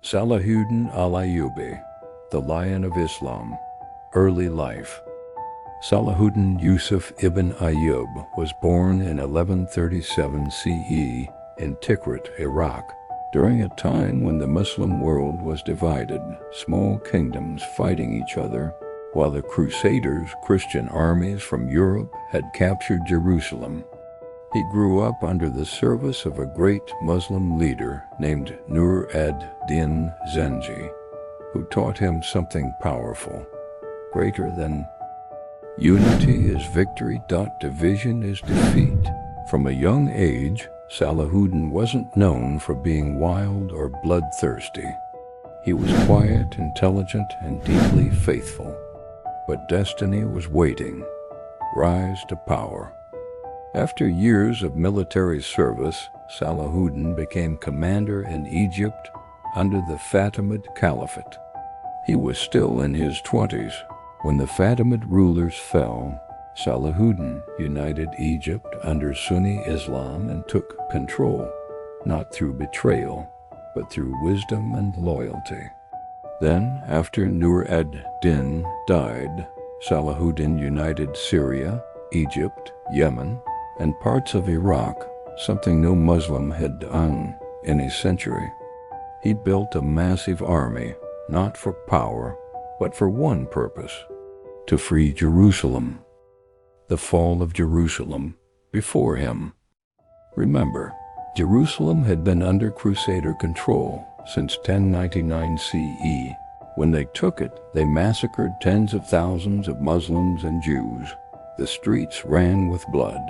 Salahuddin al-Ayyubi, the Lion of Islam, early life. Salahuddin Yusuf ibn Ayyub was born in 1137 CE in Tikrit, Iraq, during a time when the Muslim world was divided, small kingdoms fighting each other, while the Crusaders, Christian armies from Europe, had captured Jerusalem. He grew up under the service of a great Muslim leader named Nur ad-Din Zengi, who taught him something powerful, greater than unity is victory. Division is defeat. From a young age, Salahuddin wasn't known for being wild or bloodthirsty. He was quiet, intelligent, and deeply faithful. But destiny was waiting. Rise to power. After years of military service, Salahuddin became commander in Egypt under the Fatimid Caliphate. He was still in his 20s. When the Fatimid rulers fell, Salahuddin united Egypt under Sunni Islam and took control, not through betrayal, but through wisdom and loyalty. Then, after Nur ad-Din died, Salahuddin united Syria, Egypt, Yemen, and parts of Iraq, something no Muslim had done in a century. He built a massive army, not for power, but for one purpose: to free Jerusalem. The fall of Jerusalem before him. Remember, Jerusalem had been under Crusader control since 1099 CE. When they took it, they massacred tens of thousands of Muslims and Jews. The streets ran with blood.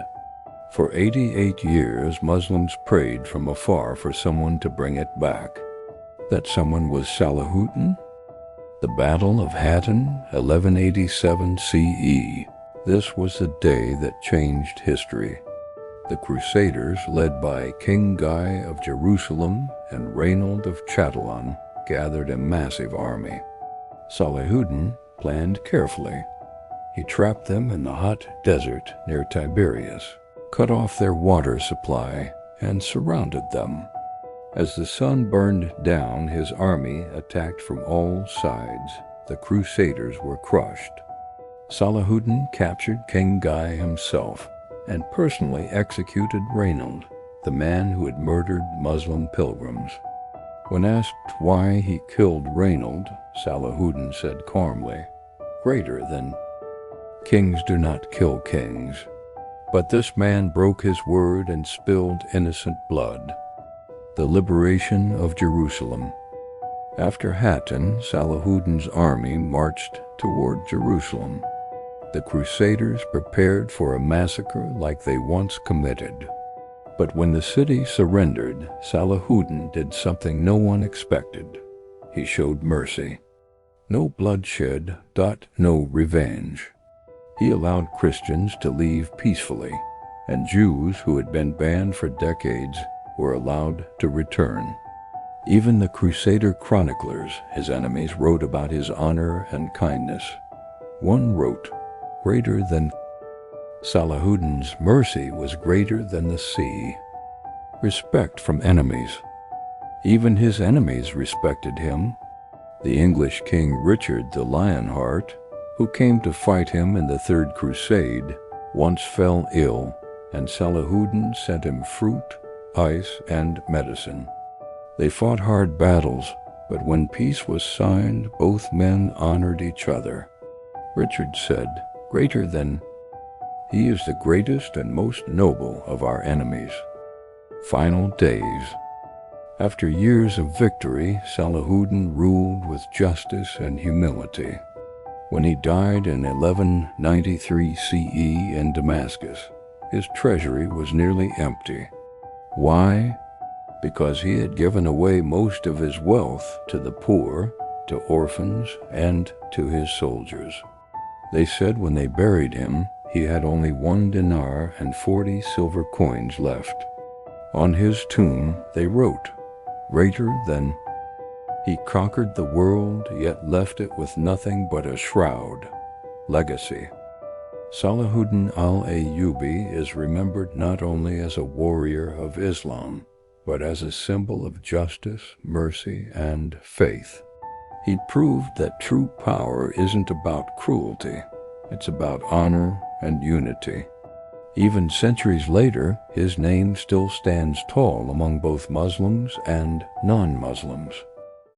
For 88 years, Muslims prayed from afar for someone to bring it back. That someone was Salahuddin. The Battle of Hattin, 1187 CE. This was the day that changed history. The Crusaders, led by King Guy of Jerusalem and Reynold of Chatillon, gathered a massive army. Salahuddin planned carefully. He trapped them in the hot desert near Tiberias, cut off their water supply, and surrounded them. As the sun burned down, his army attacked from all sides. The Crusaders were crushed. Salahuddin captured King Guy himself and personally executed Reynold, the man who had murdered Muslim pilgrims. When asked why he killed Reynold, Salahuddin said calmly, "Greater than kings do not kill kings." But this man broke his word and spilled innocent blood. The liberation of Jerusalem. After Hattin, Salahuddin's army marched toward Jerusalem. The Crusaders prepared for a massacre like they once committed. But when the city surrendered, Salahuddin did something no one expected. He showed mercy. No bloodshed, no revenge. He allowed Christians to leave peacefully, and Jews who had been banned for decades were allowed to return. Even the Crusader chroniclers, his enemies, wrote about his honor and kindness. One wrote, "Greater than Salahuddin's mercy was greater than the sea." Respect from enemies. Even his enemies respected him. The English King Richard the Lionheart, who came to fight him in the Third Crusade, once fell ill, and Salahuddin sent him fruit, ice, and medicine. They fought hard battles, but when peace was signed, both men honored each other. Richard said, "Greater than he is the greatest and most noble of our enemies." Final days. After years of victory, Salahuddin ruled with justice and humility. When he died in 1193 CE in Damascus, his treasury was nearly empty. Why? Because he had given away most of his wealth to the poor, to orphans, and to his soldiers. They said when they buried him, he had only 1 dinar and 40 silver coins left. On his tomb they wrote, "Greater than he conquered the world, yet left it with nothing but a shroud." Legacy. Salahuddin al-Ayyubi is remembered not only as a warrior of Islam, but as a symbol of justice, mercy, and faith. He proved that true power isn't about cruelty, it's about honor and unity. Even centuries later, his name still stands tall among both Muslims and non-Muslims.